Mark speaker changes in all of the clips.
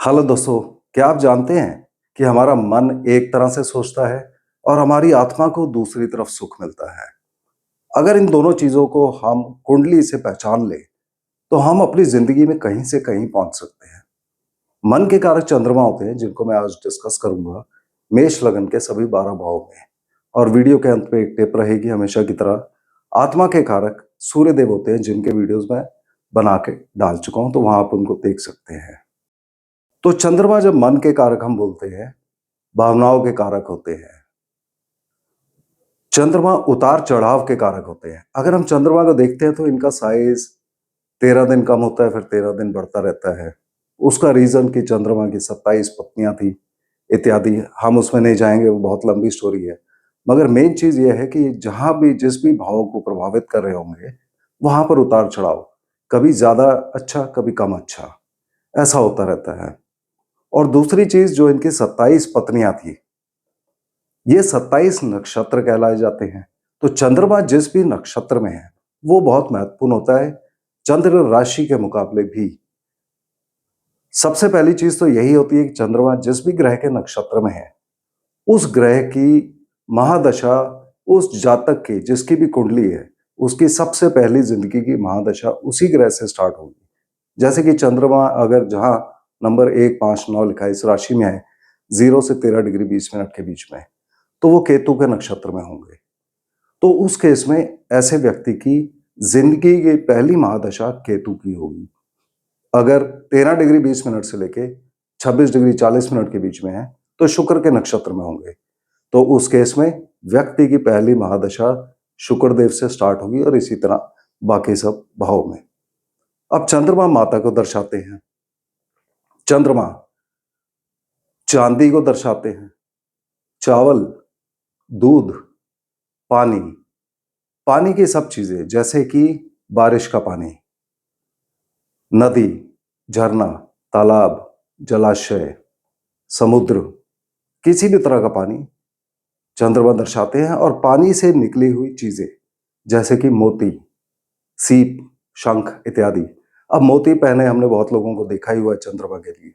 Speaker 1: Hello दोस्तों, क्या आप जानते हैं कि हमारा मन एक तरह से सोचता है और हमारी आत्मा को दूसरी तरफ सुख मिलता है। अगर इन दोनों चीजों को हम कुंडली से पहचान लें, तो हम अपनी जिंदगी में कहीं से कहीं पहुंच सकते हैं। मन के कारक चंद्रमा होते हैं, जिनको मैं आज डिस्कस करूंगा मेष लगन के सभी 12 भावों में। और वीडियो के अंत में एक टिप रहेगी हमेशा की तरह। आत्मा के कारक सूर्य देव होते हैं, जिनके वीडियोस मैं बना के डाल चुका हूं, तो वहां आप उनको देख सकते हैं। तो चंद्रमा जब मन के कारक हम बोलते हैं, भावनाओं के कारक होते हैं। चंद्रमा उतार चढ़ाव के कारक होते हैं। अगर हम चंद्रमा को देखते हैं तो इनका साइज 13 दिन कम होता है, फिर 13 दिन बढ़ता रहता है। उसका रीजन कि चंद्रमा की 27 पत्नियां थी इत्यादि। हम उसमें नहीं जाएंगे, वो बहुत लंबी स्टोरी है। मगर मेन चीज ये है कि जहां भी जिस भी भाव को प्रभावित कर रहे होंगे, वहां पर उतार चढ़ाव, कभी ज्यादा अच्छा कभी कम अच्छा, ऐसा होता रहता है। और दूसरी चीज, जो इनकी 27 पत्नियां थी, ये 27 नक्षत्र कहलाए जाते हैं। तो चंद्रमा जिस भी नक्षत्र में है, वो बहुत महत्वपूर्ण होता है चंद्र राशि के मुकाबले भी। सबसे पहली चीज तो यही होती है कि चंद्रमा जिस भी ग्रह के नक्षत्र में है, उस ग्रह की महादशा उस जातक की, जिसकी भी कुंडली है, उसकी सबसे पहली जिंदगी की महादशा उसी ग्रह से स्टार्ट होगी। जैसे कि चंद्रमा अगर जहां नंबर 159 लिखा है इस राशि में है, 0 से 13 डिग्री 20 मिनट के बीच में, तो वो केतु के नक्षत्र में होंगे। तो उस केस में ऐसे व्यक्ति की जिंदगी की पहली महादशा केतु की होगी। अगर 13 डिग्री 20 मिनट से लेके 26 डिग्री 40 मिनट के बीच में है, तो शुक्र के नक्षत्र में होंगे। तो उस केस में व्यक्ति की पहली महादशा शुक्र देव से स्टार्ट होगी, और इसी तरह बाकी सब भाव में। अब चंद्रमा माता को दर्शाते हैं। चंद्रमा चांदी को दर्शाते हैं, चावल, दूध, पानी, पानी की सब चीजें, जैसे कि बारिश का पानी, नदी, झरना, तालाब, जलाशय, समुद्र, किसी भी तरह का पानी चंद्रमा दर्शाते हैं। और पानी से निकली हुई चीजें, जैसे कि मोती, सीप, शंख इत्यादि। अब मोती पहने हमने बहुत लोगों को देखा ही हुआ है चंद्रमा के लिए।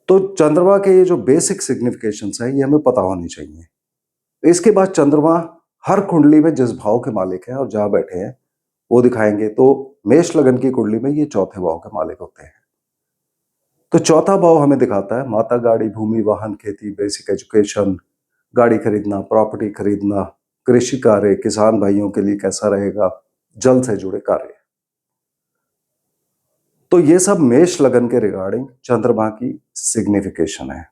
Speaker 1: तो चंद्रमा के ये जो बेसिक सिग्निफिकेशंस है, ये हमें पता होनी चाहिए। इसके बाद चंद्रमा हर कुंडली में जिस भाव के मालिक हैं और जहां बैठे हैं, वो दिखाएंगे। तो मेष लगन की कुंडली में ये चौथे भाव के मालिक होते हैं। तो चौथा भाव हमें दिखाता है माता, गाड़ी, भूमि, वाहन, खेती, बेसिक एजुकेशन, गाड़ी खरीदना, प्रॉपर्टी खरीदना, कृषि कार्य, किसान भाइयों के लिए कैसा रहेगा, जल से जुड़े कार्य। तो ये सब मेष लगन के रिगार्डिंग चंद्रमा की सिग्निफिकेशन है।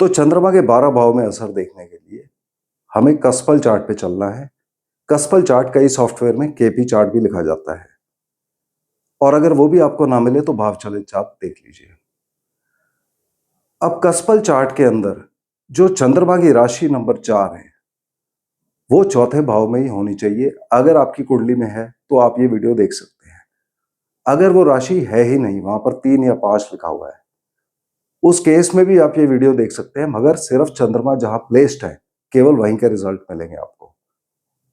Speaker 1: तो चंद्रमा के 12 भाव में असर देखने के लिए हमें कस्पल चार्ट पे चलना है। कस्पल चार्ट कई सॉफ्टवेयर में केपी चार्ट भी लिखा जाता है, और अगर वो भी आपको ना मिले तो भाव चलित चार्ट देख लीजिए। अब कस्पल चार्ट के अंदर जो चंद्रमा की राशि नंबर 4 है, वो चौथे भाव में ही होनी चाहिए। अगर आपकी कुंडली में है तो आप ये वीडियो देख सकते हैं। अगर वो राशि है ही नहीं, वहां पर 3 या 5 लिखा हुआ है, उस केस में भी आप ये वीडियो देख सकते हैं। मगर सिर्फ चंद्रमा जहां प्लेस्ड है, केवल वहीं के रिजल्ट मिलेंगे आपको।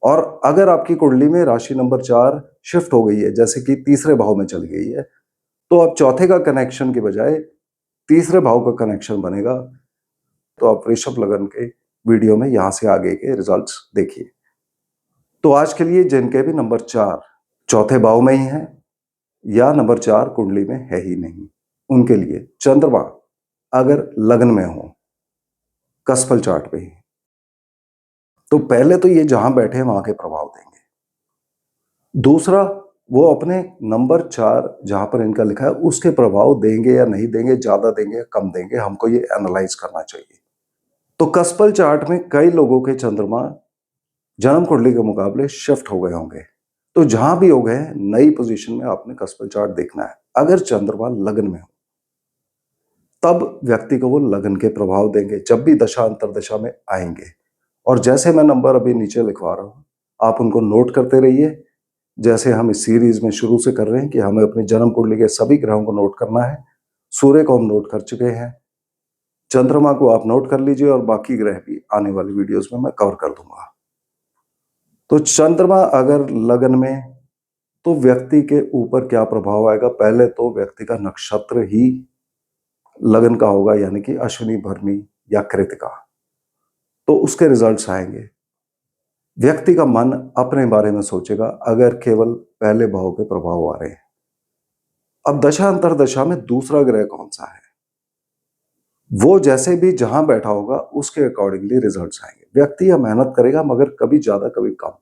Speaker 1: और अगर आपकी कुंडली में राशि नंबर 4 शिफ्ट हो गई है, जैसे कि तीसरे भाव में चली गई है, तो अब चौथे का कनेक्शन के बजाय तीसरे भाव का कनेक्शन बनेगा। तो आप वृषभ लगन के वीडियो में यहां से आगे के रिजल्ट्स देखिए। तो आज के लिए जिनके भी नंबर 4 चौथे भाव में ही है, या नंबर 4 कुंडली में है ही नहीं, उनके लिए चंद्रमा अगर लग्न में हो कस्पल चार्ट पे ही, तो पहले तो ये जहां बैठे हैं वहां के प्रभाव देंगे। दूसरा, वो अपने नंबर 4 जहां पर इनका लिखा है उसके प्रभाव देंगे या नहीं देंगे, ज्यादा देंगे या कम देंगे, हमको ये एनालाइज करना चाहिए। तो कस्पल चार्ट में कई लोगों के चंद्रमा जन्म कुंडली के मुकाबले शिफ्ट हो गए होंगे। तो जहां भी हो गए, नई पोजीशन में आपने कस्पल चार्ट देखना है। अगर चंद्रमा लग्न में हो, तब व्यक्ति को वो लग्न के प्रभाव देंगे जब भी दशा अंतरदशा में आएंगे। और जैसे मैं नंबर अभी नीचे लिखवा रहा हूं, आप उनको नोट करते रहिए। जैसे हम इस सीरीज में शुरू से कर रहे हैं कि हमें अपनी जन्म कुंडली के सभी ग्रहों को नोट करना है। सूर्य को हम नोट कर चुके हैं, चंद्रमा को आप नोट कर लीजिए, और बाकी ग्रह भी आने वाली वीडियोस में मैं कवर कर दूंगा। तो चंद्रमा अगर लगन में, तो व्यक्ति के ऊपर क्या प्रभाव आएगा? पहले तो व्यक्ति का नक्षत्र ही लगन का होगा, यानी कि अश्विनी, भरणी या कृतिका, तो उसके रिजल्ट्स आएंगे। व्यक्ति का मन अपने बारे में सोचेगा अगर केवल पहले भाव के प्रभाव आ रहे हैं। अब दशा अंतरदशा में दूसरा ग्रह कौन सा है, वो जैसे भी जहां बैठा होगा उसके अकॉर्डिंगली रिजल्ट्स आएंगे। व्यक्ति यह मेहनत करेगा मगर कभी ज्यादा कभी कम।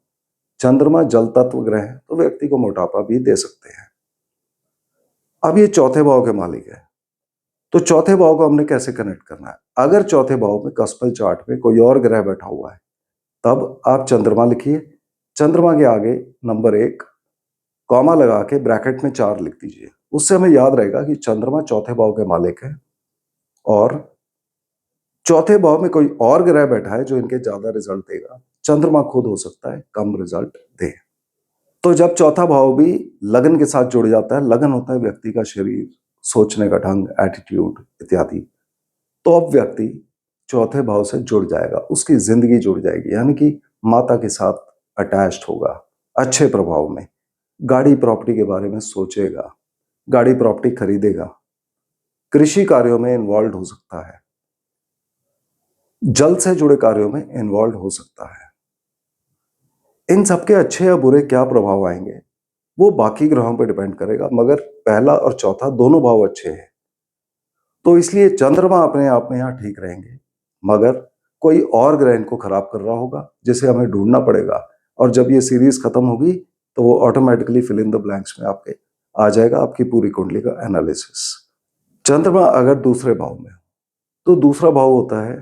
Speaker 1: चंद्रमा जल तत्व ग्रह है तो व्यक्ति को मोटापा भी दे सकते हैं। अब ये चौथे भाव के मालिक है, तो चौथे भाव को हमने कैसे कनेक्ट करना है? अगर चौथे भाव में कस्पल चार्ट में कोई और ग्रह बैठा हुआ है तब आप चंद्रमा लिखिए, चंद्रमा के आगे नंबर 1 कॉमा लगा के ब्रैकेट में 4 लिख दीजिए। उससे हमें याद रहेगा कि चंद्रमा चौथे भाव के मालिक है और चौथे भाव में कोई और ग्रह बैठा है जो इनके ज्यादा रिजल्ट देगा। चंद्रमा खुद हो सकता है कम रिजल्ट दे। तो जब चौथा भाव भी लगन के साथ जुड़ जाता है, लगन होता है व्यक्ति का शरीर, सोचने का ढंग, एटीट्यूड इत्यादि, तो अब व्यक्ति चौथे भाव से जुड़ जाएगा, उसकी जिंदगी जुड़ जाएगी, यानी कि माता के साथ अटैच्ड होगा अच्छे प्रभाव में। गाड़ी प्रॉपर्टी के बारे में सोचेगा, गाड़ी प्रॉपर्टी खरीदेगा, कृषि कार्यों में इन्वॉल्व हो सकता है, जल से जुड़े कार्यों में इन्वॉल्व हो सकता है। इन सबके अच्छे या बुरे क्या प्रभाव आएंगे वो बाकी ग्रहों पर डिपेंड करेगा, मगर पहला और चौथा दोनों भाव अच्छे हैं, तो इसलिए चंद्रमा अपने आप में यहाँ ठीक रहेंगे, मगर कोई और ग्रह इनको खराब कर रहा होगा जिसे हमें ढूंढना पड़ेगा। और जब ये सीरीज खत्म होगी तो वो automatically fill in the blanks में आपके आ जाएगा, आपकी पूरी कुंडली का एनालिसिस। चंद्रमा अगर दूसरे भाव में, तो दूसरा भाव होता है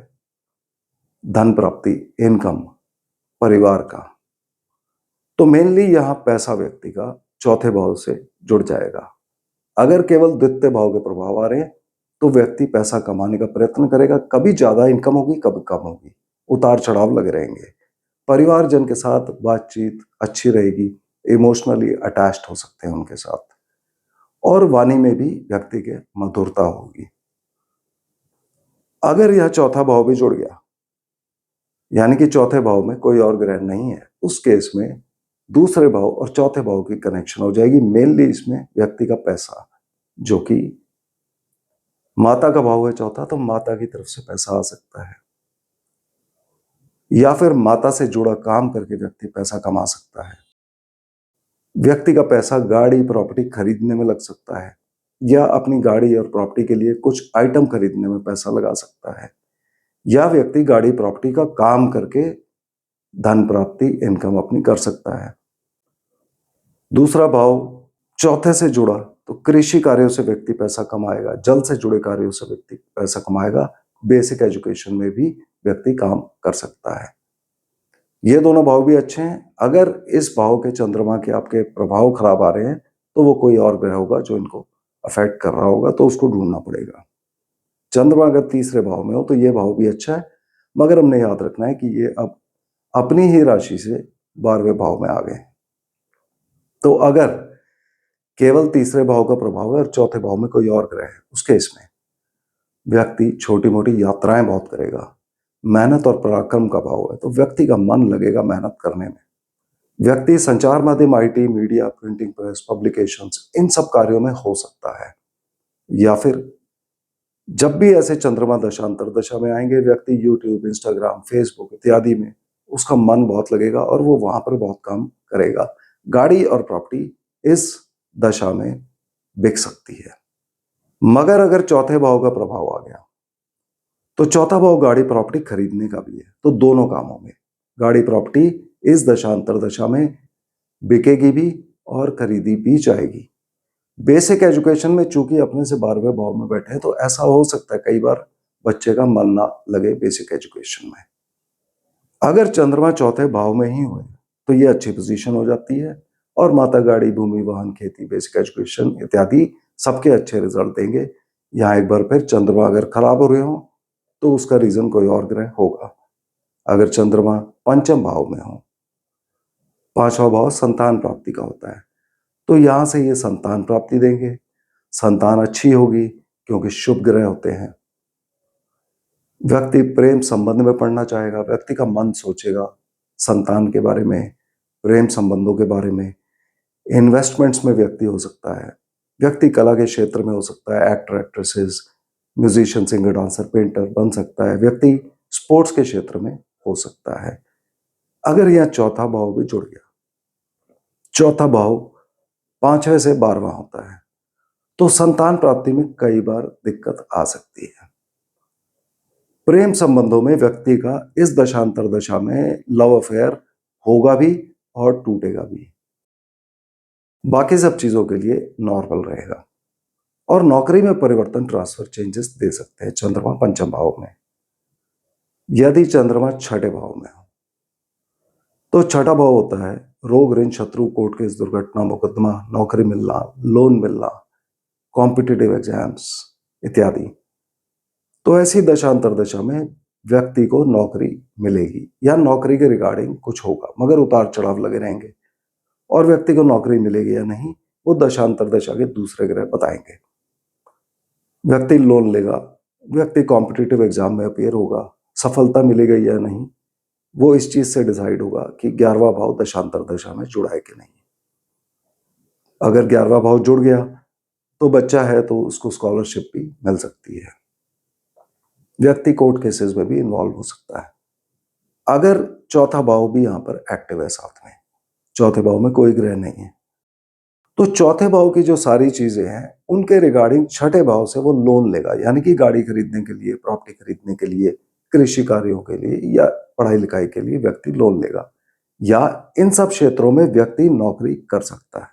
Speaker 1: धन प्राप्ति, इनकम, परिवार का। तो मेनली यहाँ पैसा व्यक्ति का चौथे भाव से जुड़ जाएगा। अगर केवल द्वितीय भाव के प्रभाव आ रहे हैं तो व्यक्ति पैसा कमाने का प्रयत्न करेगा, कभी ज्यादा इनकम होगी कभी कम होगी, उतार चढ़ाव लगे रहेंगे। परिवारजन के साथ बातचीत अच्छी रहेगी, इमोशनली अटैच्ड हो सकते हैं उनके साथ, और वाणी में भी व्यक्ति के मधुरता होगी। अगर यह चौथा भाव भी जुड़ गया, यानी कि चौथे भाव में कोई और ग्रह नहीं है, उस केस में दूसरे भाव और चौथे भाव की कनेक्शन हो जाएगी। मेनली इसमें व्यक्ति का पैसा, जो कि माता का भाव है चौथा, तो माता की तरफ से पैसा आ सकता है, या फिर माता से जुड़ा काम करके व्यक्ति पैसा कमा सकता है। व्यक्ति का पैसा गाड़ी प्रॉपर्टी खरीदने में लग सकता है, या अपनी गाड़ी और प्रॉपर्टी के लिए कुछ आइटम खरीदने में पैसा लगा सकता है, या व्यक्ति गाड़ी प्रॉपर्टी का काम करके धन प्राप्ति, इनकम अपनी कर सकता है। दूसरा भाव चौथे से जुड़ा तो कृषि कार्यों से व्यक्ति पैसा कमाएगा, जल से जुड़े कार्यों से व्यक्ति पैसा कमाएगा, बेसिक एजुकेशन में भी व्यक्ति काम कर सकता है। ये दोनों भाव भी अच्छे हैं। अगर इस भाव के चंद्रमा के आपके प्रभाव खराब आ रहे हैं तो वो कोई और ग्रह होगा जो इनको अफेक्ट कर रहा होगा, तो उसको ढूंढना पड़ेगा। चंद्रमा अगर तीसरे भाव में हो तो ये भाव भी अच्छा है, मगर हमने याद रखना है कि ये अब अपनी ही राशि से 12वें भाव में आ गए। तो अगर केवल तीसरे भाव का प्रभाव है और चौथे भाव में कोई और ग्रह है, उस केस में व्यक्ति छोटी मोटी यात्राएं बहुत करेगा। मेहनत और पराक्रम का भाव है तो व्यक्ति का मन लगेगा मेहनत करने में। व्यक्ति संचार माध्यम, IT, media, printing press, publications, इन सब कार्यों में हो सकता है। या फिर जब भी ऐसे चंद्रमा दशा अंतरदशा में आएंगे, व्यक्ति यूट्यूब, इंस्टाग्राम, फेसबुक इत्यादि में उसका मन बहुत लगेगा और वो वहां पर बहुत काम करेगा। गाड़ी और प्रॉपर्टी इस दशा में बिक सकती है। मगर अगर चौथे भाव का प्रभाव आ गया तो चौथा भाव गाड़ी प्रॉपर्टी खरीदने का भी है, तो दोनों कामों में गाड़ी प्रॉपर्टी इस दशा अंतरदशा में बिकेगी भी और खरीदी भी जाएगी। बेसिक एजुकेशन में चूंकि अपने से 12वें भाव में बैठे हैं तो ऐसा हो सकता है कई बार बच्चे का मन ना लगे बेसिक एजुकेशन में। अगर चंद्रमा चौथे भाव में ही हुए तो ये अच्छी पोजीशन हो जाती है और माता, गाड़ी, भूमि, वाहन, खेती, बेसिक एजुकेशन इत्यादि सबके अच्छे रिजल्ट देंगे। यहाँ एक बार फिर चंद्रमा अगर खराब हो रहे हो तो उसका रीजन कोई और ग्रह होगा। अगर चंद्रमा पंचम भाव में हो, पांचवा भाव संतान प्राप्ति का होता है, तो यहां से ये संतान प्राप्ति देंगे। संतान अच्छी होगी क्योंकि शुभ ग्रह होते हैं। व्यक्ति प्रेम संबंध में पड़ना चाहेगा, व्यक्ति का मन सोचेगा संतान के बारे में, प्रेम संबंधों के बारे में, इन्वेस्टमेंट्स में व्यक्ति हो सकता है, व्यक्ति कला के क्षेत्र में हो सकता है, actor actresses, musician, singer, dancer, painter बन सकता है, व्यक्ति स्पोर्ट्स के क्षेत्र में हो सकता है। अगर यह चौथा भाव भी जुड़ गया, चौथा भाव 5वें से 12वां होता है, तो संतान प्राप्ति में कई बार दिक्कत आ सकती है। प्रेम संबंधों में व्यक्ति का इस दशांतर दशा में लव अफेयर होगा भी और टूटेगा भी। बाकी सब चीजों के लिए नॉर्मल रहेगा। और नौकरी में परिवर्तन, ट्रांसफर, चेंजेस दे सकते हैं चंद्रमा पंचम भाव में। यदि चंद्रमा छठे भाव में हो तो छठा भाव होता है रोग, ऋण, शत्रु, कोर्ट केस, दुर्घटना, मुकदमा, नौकरी मिलना, लोन मिलना, कॉम्पिटिटिव एग्जाम्स इत्यादि। तो ऐसी दशांतर दशा में व्यक्ति को नौकरी मिलेगी या नौकरी के रिगार्डिंग कुछ होगा, मगर उतार चढ़ाव लगे रहेंगे। और व्यक्ति को नौकरी मिलेगी या नहीं, वो दशांतर दशा के दूसरे ग्रह बताएंगे। व्यक्ति लोन लेगा, व्यक्ति कॉम्पिटिटिव एग्जाम में अपीयर होगा, सफलता मिलेगी या नहीं, वो इस चीज से डिसाइड होगा कि 11वां भाव दशांतर दशा में जुड़ा है कि नहीं। अगर 11वां भाव जुड़ गया तो बच्चा है तो उसको स्कॉलरशिप भी मिल सकती है। व्यक्ति कोर्ट केसेस में भी इन्वॉल्व हो सकता है। अगर चौथा भाव भी यहां पर एक्टिव है, साथ में चौथे भाव में कोई ग्रह नहीं है, तो चौथे भाव की जो सारी चीजें हैं उनके रिगार्डिंग छठे भाव से वो लोन लेगा, यानी कि गाड़ी खरीदने के लिए, प्रॉपर्टी खरीदने के लिए, कृषि कार्यों के लिए या पढ़ाई लिखाई के लिए व्यक्ति लोन लेगा, या इन सब क्षेत्रों में व्यक्ति नौकरी कर सकता है।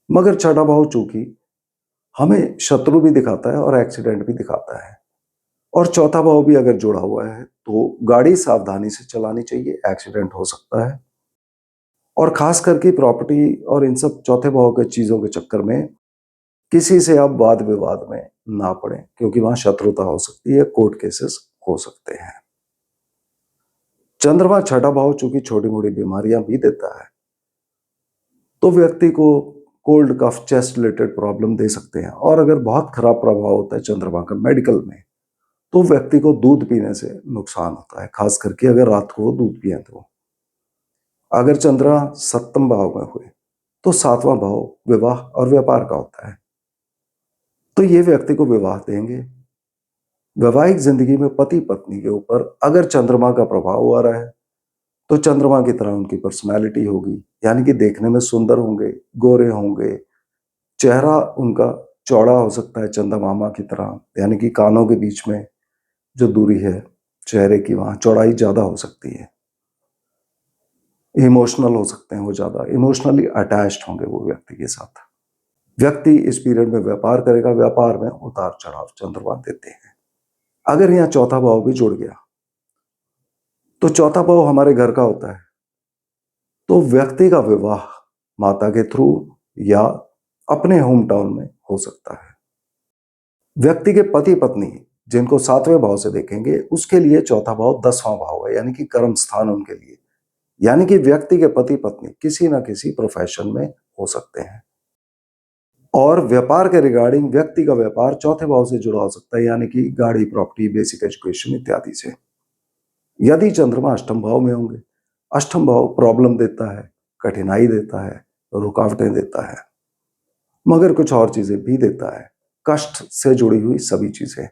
Speaker 1: मगर छठा भाव चूंकि हमें शत्रु भी दिखाता है और एक्सीडेंट भी दिखाता है, और चौथा भाव भी अगर जुड़ा हुआ है तो गाड़ी सावधानी से चलानी चाहिए, एक्सीडेंट हो सकता है। और खास करके प्रॉपर्टी और इन सब चौथे भाव के चीजों के चक्कर में किसी से आप वाद विवाद में ना पड़े, क्योंकि वहां शत्रुता हो सकती है, कोर्ट केसेस हो सकते हैं। चंद्रमा छठा भाव चूंकि छोटी मोटी बीमारियां भी देता है, तो व्यक्ति को कोल्ड, कफ, चेस्ट रिलेटेड प्रॉब्लम दे सकते हैं। और अगर बहुत खराब प्रभाव होता है चंद्रमा का मेडिकल में, तो व्यक्ति को दूध पीने से नुकसान होता है, खास करके अगर रात को वो दूध पिए तो। अगर चंद्रमा सप्तम भाव में हुए तो सातवां भाव विवाह और व्यापार का होता है, तो ये व्यक्ति को विवाह देंगे। वैवाहिक जिंदगी में पति पत्नी के ऊपर अगर चंद्रमा का प्रभाव आ रहा है तो चंद्रमा की तरह उनकी पर्सनालिटी होगी, यानी कि देखने में सुंदर होंगे, गोरे होंगे, चेहरा उनका चौड़ा हो सकता है चंद्रमामा की तरह, यानी कि कानों के बीच में जो दूरी है चेहरे की, वहां चौड़ाई ज्यादा हो सकती है। इमोशनल हो सकते हैं, वो ज्यादा इमोशनली अटैच्ड होंगे वो व्यक्ति के साथ। व्यक्ति इस पीरियड में व्यापार करेगा, व्यापार में उतार चढ़ाव चंद्रमा देते हैं। अगर यहाँ चौथा भाव भी जुड़ गया तो चौथा भाव हमारे घर का होता है, तो व्यक्ति का विवाह माता के थ्रू या अपने होम टाउन में हो सकता है। व्यक्ति के पति पत्नी जिनको सातवें भाव से देखेंगे उसके लिए चौथा भाव 10वां भाव है, यानी कि कर्म स्थान उनके लिए, यानी कि व्यक्ति के पति पत्नी किसी ना किसी प्रोफेशन में हो सकते हैं। और व्यापार के रिगार्डिंग व्यक्ति का व्यापार चौथे भाव से जुड़ा हो सकता है, यानी कि गाड़ी, प्रॉपर्टी, बेसिक एजुकेशन इत्यादि से। यदि चंद्रमा अष्टम भाव में होंगे, अष्टम भाव प्रॉब्लम देता है, कठिनाई देता है, रुकावटें देता है, मगर कुछ और चीजें भी देता है, कष्ट से जुड़ी हुई सभी चीजें।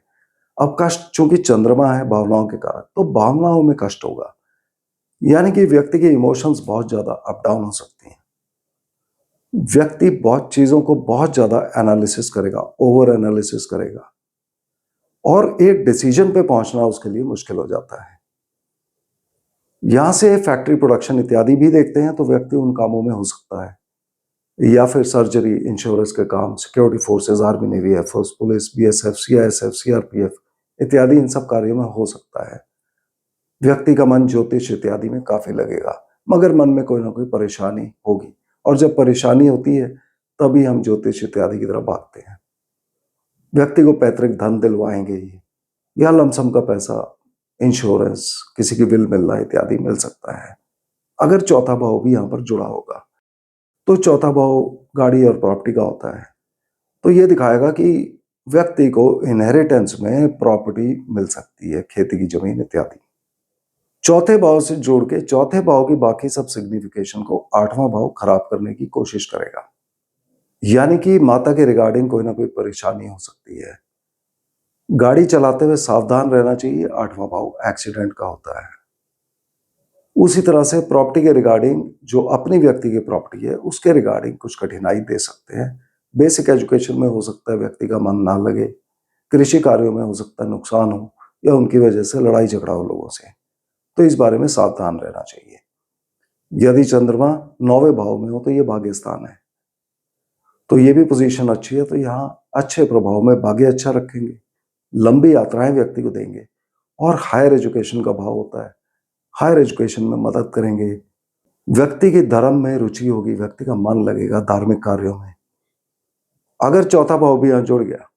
Speaker 1: अब कष्ट चूंकि चंद्रमा है भावनाओं के कारण, तो भावनाओं में कष्ट होगा, यानी कि व्यक्ति के इमोशंस बहुत ज्यादा अप डाउन हो सकते हैं। व्यक्ति बहुत चीजों को बहुत ज्यादा एनालिसिस करेगा, ओवर एनालिसिस करेगा, और एक डिसीजन पे पहुंचना उसके लिए मुश्किल हो जाता है। यहां से फैक्ट्री प्रोडक्शन इत्यादि भी देखते हैं तो व्यक्ति उन कामों में हो सकता है, या फिर सर्जरी, इंश्योरेंस के काम, security forces, army, navy, air force, police, BSF, CISF, CRPF इत्यादि इन सब कार्यों में हो सकता है। व्यक्ति का मन ज्योतिष इत्यादि में काफी लगेगा, मगर मन में कोई ना कोई परेशानी होगी, और जब परेशानी होती है तभी हम ज्योतिष इत्यादि की तरफ भागते हैं। व्यक्ति को पैतृक धन दिलवाएंगे ही, या लमसम का पैसा, इंश्योरेंस, किसी की विल मिलना इत्यादि मिल सकता है। अगर चौथा भाव भी यहाँ पर जुड़ा होगा, तो चौथा भाव गाड़ी और प्रॉपर्टी का होता है, तो ये दिखाएगा कि व्यक्ति को इनहेरिटेंस में प्रॉपर्टी मिल सकती है, खेती की जमीन इत्यादि। चौथे भाव से जोड़ के चौथे भाव की बाकी सब सिग्निफिकेशन को आठवां भाव खराब करने की कोशिश करेगा। यानी कि माता के रिगार्डिंग कोई ना कोई परेशानी हो सकती है। गाड़ी चलाते हुए सावधान रहना चाहिए, आठवां भाव एक्सीडेंट का होता है। उसी तरह से प्रॉपर्टी के रिगार्डिंग जो अपनी व्यक्ति की प्रॉपर्टी है उसके रिगार्डिंग कुछ कठिनाई दे सकते हैं। बेसिक एजुकेशन में हो सकता है व्यक्ति का मन ना लगे, कृषि कार्यों में हो सकता है नुकसान हो, या उनकी वजह से लड़ाई झगड़ा हो लोगों से, तो इस बारे में सावधान रहना चाहिए। यदि चंद्रमा 9वें भाव में हो तो ये भाग्य स्थान है, तो ये भी पोजीशन अच्छी है, तो यहाँ अच्छे प्रभाव में भाग्य अच्छा रखेंगे, लंबी यात्राएं व्यक्ति को देंगे, और हायर एजुकेशन का भाव होता है, हायर एजुकेशन में मदद करेंगे। व्यक्ति की धर्म में रुचि होगी, व्यक्ति का मन लगेगा धार्मिक कार्यों में। अगर चौथा भाव भी यहाँ जुड़ गया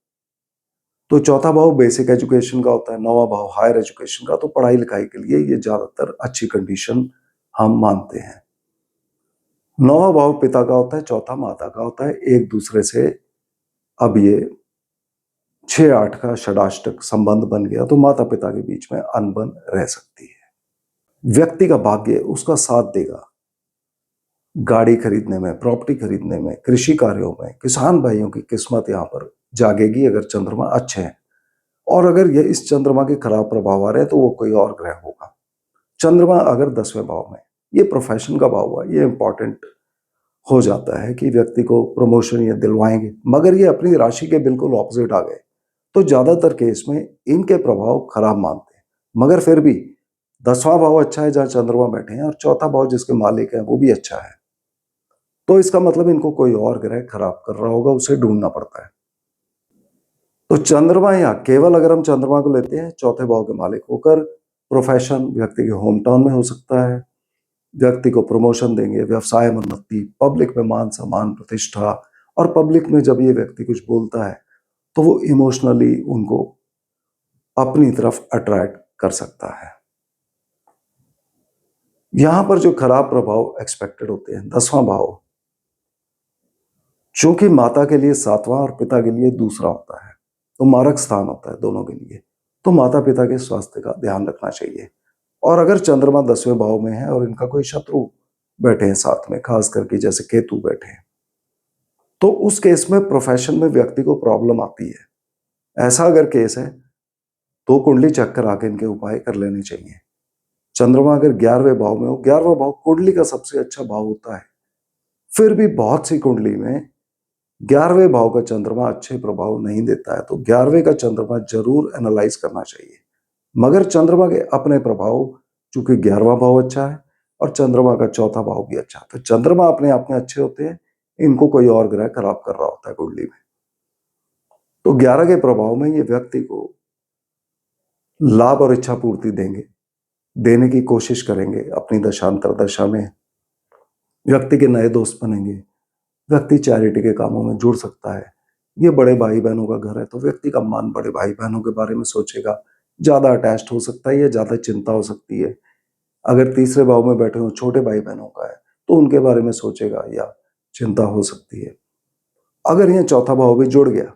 Speaker 1: तो चौथा भाव बेसिक एजुकेशन का होता है, 9वां भाव हायर एजुकेशन का, तो पढ़ाई लिखाई के लिए ये ज्यादातर अच्छी कंडीशन हम मानते हैं। 9वां भाव पिता का होता है, चौथा माता का होता है। एक दूसरे से अब ये 6-8 का षडाष्टक संबंध बन गया तो माता पिता के बीच में अनबन रह सकती है। व्यक्ति का भाग्य उसका साथ देगा गाड़ी खरीदने में, प्रॉपर्टी खरीदने में, कृषि कार्यों में। किसान भाइयों की किस्मत यहाँ पर जागेगी अगर चंद्रमा अच्छे हैं। और अगर ये इस चंद्रमा के खराब प्रभाव आ रहे हैं तो वो कोई और ग्रह होगा। चंद्रमा अगर 10वें भाव में, ये प्रोफेशन का भाव हुआ, ये इंपॉर्टेंट हो जाता है कि व्यक्ति को प्रमोशन ये दिलवाएंगे। मगर ये अपनी राशि के बिल्कुल ऑपोजिट आ गए तो ज्यादातर केस में इनके प्रभाव खराब मानते हैं। मगर फिर भी 10वां भाव अच्छा है जहां चंद्रमा बैठे हैं, और चौथा भाव जिसके मालिक है वो भी अच्छा है, तो इसका मतलब इनको कोई और ग्रह खराब कर रहा होगा, उसे ढूंढना पड़ता है। तो चंद्रमा यहाँ केवल अगर हम चंद्रमा को लेते हैं चौथे भाव के मालिक होकर, प्रोफेशन व्यक्ति के होम टाउन में हो सकता है, व्यक्ति को प्रमोशन देंगे, व्यवसाय में उन्नति, पब्लिक में मान सम्मान प्रतिष्ठा, और पब्लिक में जब ये व्यक्ति कुछ बोलता है तो वो इमोशनली उनको अपनी तरफ अट्रैक्ट कर सकता है। यहां पर जो खराब प्रभाव एक्सपेक्टेड होते हैं, 10वां भाव चूंकि माता के लिए 7वां और पिता के लिए दूसरा होता है, तो मारक स्थान होता है दोनों के लिए, तो माता पिता के स्वास्थ्य का ध्यान रखना चाहिए। और अगर चंद्रमा 10वें भाव में है और इनका कोई शत्रु बैठे हैं साथ में, खास करके जैसे केतु बैठे हैं, तो उस केस में प्रोफेशन में व्यक्ति को प्रॉब्लम आती है। ऐसा अगर केस है तो कुंडली चेक करा के इनके उपाय कर लेने चाहिए। चंद्रमा अगर 11वें भाव में हो, 11वां भाव कुंडली का सबसे अच्छा भाव होता है, फिर भी बहुत सी कुंडली में 11वें भाव का चंद्रमा अच्छे प्रभाव नहीं देता है, तो 11वें का चंद्रमा जरूर एनालाइज करना चाहिए। मगर चंद्रमा के अपने प्रभाव, चूंकि 11वां भाव अच्छा है और चंद्रमा का चौथा भाव भी अच्छा है, तो चंद्रमा अपने आप में अच्छे होते हैं, इनको कोई और ग्रह खराब कर रहा होता है कुंडली में। तो 11 के प्रभाव में ये व्यक्ति को लाभ और इच्छा पूर्ति देंगे, देने की कोशिश करेंगे। अपनी दशांतर दशा में व्यक्ति के नए दोस्त बनेंगे, व्यक्ति चैरिटी के कामों में जुड़ सकता है। ये बड़े भाई बहनों का घर है तो व्यक्ति का मन बड़े भाई बहनों के बारे में सोचेगा, ज्यादा अटैच्ड हो सकता है या ज्यादा चिंता हो सकती है। अगर तीसरे भाव में बैठे हो छोटे भाई बहनों का है तो उनके बारे में सोचेगा या चिंता हो सकती है। अगर ये चौथा भाव भी जुड़ गया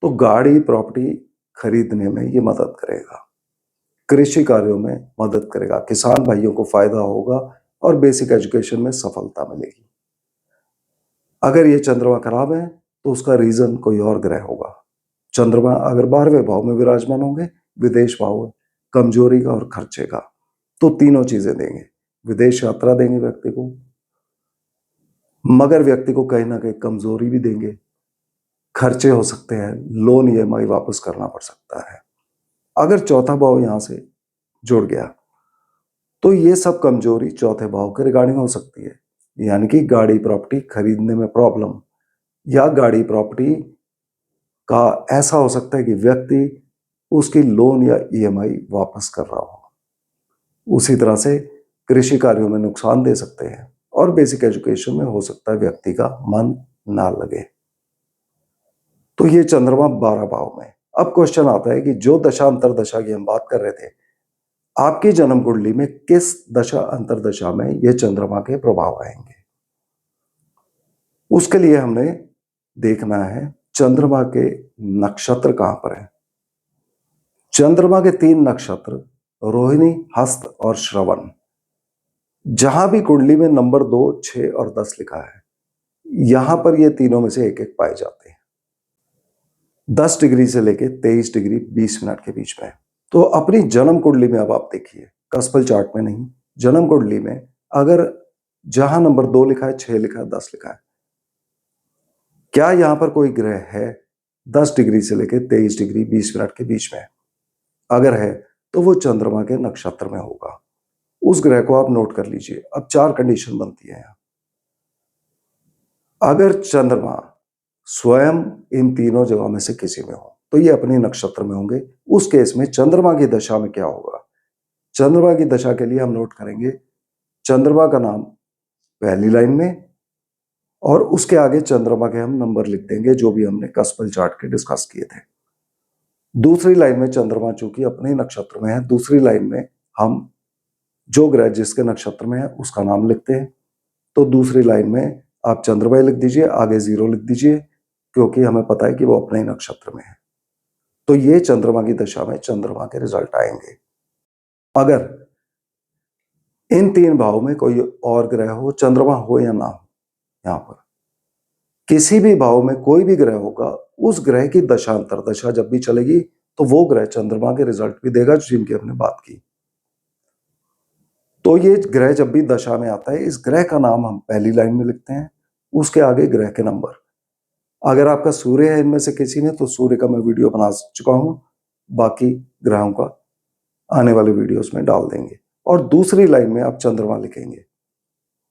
Speaker 1: तो गाड़ी प्रॉपर्टी खरीदने में ये मदद करेगा, कृषि कार्यों में मदद करेगा, किसान भाइयों को फायदा होगा और बेसिक एजुकेशन में सफलता मिलेगी। अगर ये चंद्रमा खराब है तो उसका रीजन कोई और ग्रह होगा। चंद्रमा अगर 12वें भाव में विराजमान होंगे, विदेश भाव है, कमजोरी का और खर्चे का, तो तीनों चीजें देंगे। विदेश यात्रा देंगे व्यक्ति को, मगर व्यक्ति को कहीं ना कहीं कमजोरी भी देंगे, खर्चे हो सकते हैं, लोन ईएमआई वापस करना पड़ सकता है। अगर चौथा भाव यहां से जुड़ गया तो ये सब कमजोरी चौथे भाव के रिगार्डिंग हो सकती है। यानी कि गाड़ी प्रॉपर्टी खरीदने में प्रॉब्लम, या गाड़ी प्रॉपर्टी का ऐसा हो सकता है कि व्यक्ति उसकी लोन या ईएमआई वापस कर रहा हो। उसी तरह से कृषि कार्यों में नुकसान दे सकते हैं, और बेसिक एजुकेशन में हो सकता है व्यक्ति का मन ना लगे। तो ये चंद्रमा 12 भाव में। अब क्वेश्चन आता है कि जो दशा अंतर दशा की हम बात कर रहे थे, आपकी जन्म कुंडली में किस दशा अंतर दशा में ये चंद्रमा के प्रभाव आएंगे। उसके लिए हमने देखना है चंद्रमा के नक्षत्र कहां पर है। चंद्रमा के 3 नक्षत्र रोहिणी, हस्त और श्रवण। जहां भी कुंडली में नंबर 2, 6 और 10 लिखा है, यहां पर ये तीनों में से एक एक पाए जाते हैं। 10 डिग्री से लेके 23 डिग्री 20 मिनट के बीच में। तो अपनी जन्म कुंडली में अब आप देखिए, कसपल चार्ट में नहीं, जन्म कुंडली में अगर जहां नंबर 2 लिखा है, 6 लिखा है, 10 लिखा है, क्या यहां पर कोई ग्रह है 10 डिग्री से लेके 23 डिग्री 20 मिनट के बीच में? अगर है तो वो चंद्रमा के नक्षत्र में होगा। उस ग्रह को आप नोट कर लीजिए। अब 4 कंडीशन बनती है यहाँ। अगर चंद्रमा स्वयं इन तीनों जगहों में से किसी में हो तो ये अपने नक्षत्र में होंगे। उस केस में चंद्रमा की दशा में क्या होगा? चंद्रमा की दशा के लिए हम नोट करेंगे चंद्रमा का नाम पहली लाइन में और उसके आगे चंद्रमा के हम नंबर लिख देंगे जो भी हमने कसपल चार्ट के डिस्कस किए थे। दूसरी लाइन में चंद्रमा चूंकि अपने नक्षत्र में है, दूसरी लाइन में हम जो ग्रह जिसके नक्षत्र में है उसका नाम लिखते हैं। तो दूसरी लाइन में आप चंद्रमा लिख दीजिए, आगे 0 लिख दीजिए, क्योंकि हमें पता है कि वो अपने नक्षत्र में है। तो ये चंद्रमा की दशा में चंद्रमा के रिजल्ट आएंगे। अगर इन 3 भावों में कोई और ग्रह हो, चंद्रमा हो या ना हो, यहां पर किसी भी भाव में कोई भी ग्रह होगा, उस ग्रह की दशा अंतरदशा जब भी चलेगी तो वो ग्रह चंद्रमा के रिजल्ट भी देगा, जिनकी हमने बात की। तो ये ग्रह जब भी दशा में आता है, इस ग्रह का नाम हम पहली लाइन में लिखते हैं, उसके आगे ग्रह के नंबर। अगर आपका सूर्य है इनमें से किसी में, तो सूर्य का मैं वीडियो बना चुका हूं, बाकी ग्रहों का आने वाले वीडियोस में डाल देंगे। और दूसरी लाइन में आप चंद्रमा लिखेंगे,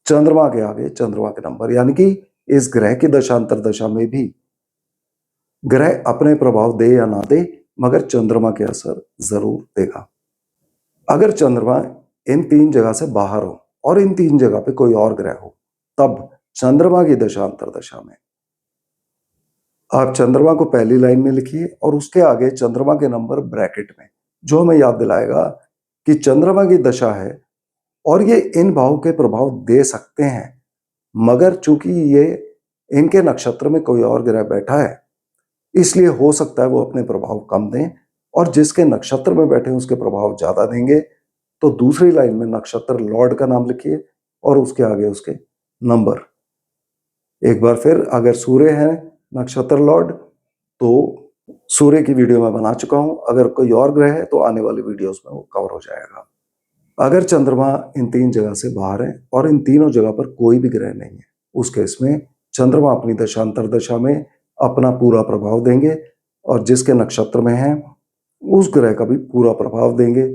Speaker 1: चंद्रमा के आगे चंद्रमा के नंबर, यानी कि इस ग्रह की दशांतर दशा में भी ग्रह अपने प्रभाव दे या ना दे, मगर चंद्रमा के असर जरूर देगा। अगर चंद्रमा इन 3 जगह से बाहर हो और इन 3 जगह पे कोई और ग्रह हो, तब चंद्रमा की दशांतर दशा में आप चंद्रमा को पहली लाइन में लिखिए और उसके आगे चंद्रमा के नंबर ब्रैकेट में, जो हमें याद दिलाएगा कि चंद्रमा की दशा है और ये इन भाव के प्रभाव दे सकते हैं, मगर चूंकि ये इनके नक्षत्र में कोई और ग्रह बैठा है, इसलिए हो सकता है वो अपने प्रभाव कम दें, और जिसके नक्षत्र में बैठे उसके प्रभाव ज्यादा देंगे। तो दूसरी लाइन में नक्षत्र लॉर्ड का नाम लिखिए और उसके आगे उसके नंबर। एक बार फिर, अगर सूर्य है नक्षत्र लॉर्ड, तो सूर्य की वीडियो मैं बना चुका हूं। अगर कोई और ग्रह है तो आने वाली वीडियोस में वो कवर हो जाएगा। अगर चंद्रमा इन 3 जगह से बाहर है और इन तीनों जगह पर कोई भी ग्रह नहीं है, उस केस में चंद्रमा अपनी दशांतर दशा में अपना पूरा प्रभाव देंगे और जिसके नक्षत्र में है उस ग्रह का भी पूरा प्रभाव देंगे।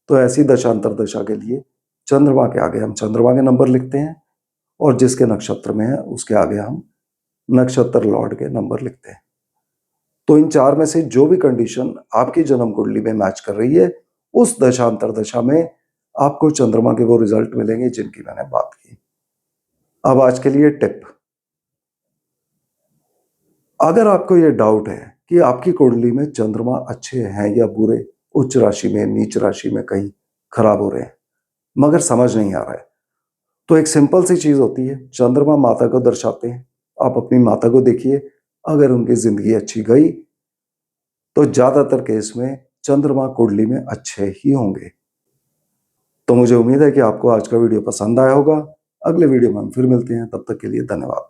Speaker 1: तो ऐसी दशांतर दशा के लिए चंद्रमा के आगे हम चंद्रमा के नंबर लिखते हैं और जिसके नक्षत्र में है उसके आगे हम नक्षत्र लॉर्ड के नंबर लिखते हैं। तो इन 4 में से जो भी कंडीशन आपकी जन्म कुंडली में मैच कर रही है, उस दशांतर दशा में आपको चंद्रमा के वो रिजल्ट मिलेंगे जिनकी मैंने बात की। अब आज के लिए टिप, अगर आपको ये डाउट है कि आपकी कुंडली में चंद्रमा अच्छे हैं या बुरे, उच्च राशि में, नीच राशि में कहीं खराब हो रहे हैं, मगर समझ नहीं आ रहा है, तो एक सिंपल सी चीज होती है, चंद्रमा माता को दर्शाते हैं। आप अपनी माता को देखिए, अगर उनकी जिंदगी अच्छी गई तो ज्यादातर केस में चंद्रमा कुंडली में अच्छे ही होंगे। तो मुझे उम्मीद है कि आपको आज का वीडियो पसंद आया होगा। अगले वीडियो में हम फिर मिलते हैं, तब तक के लिए धन्यवाद।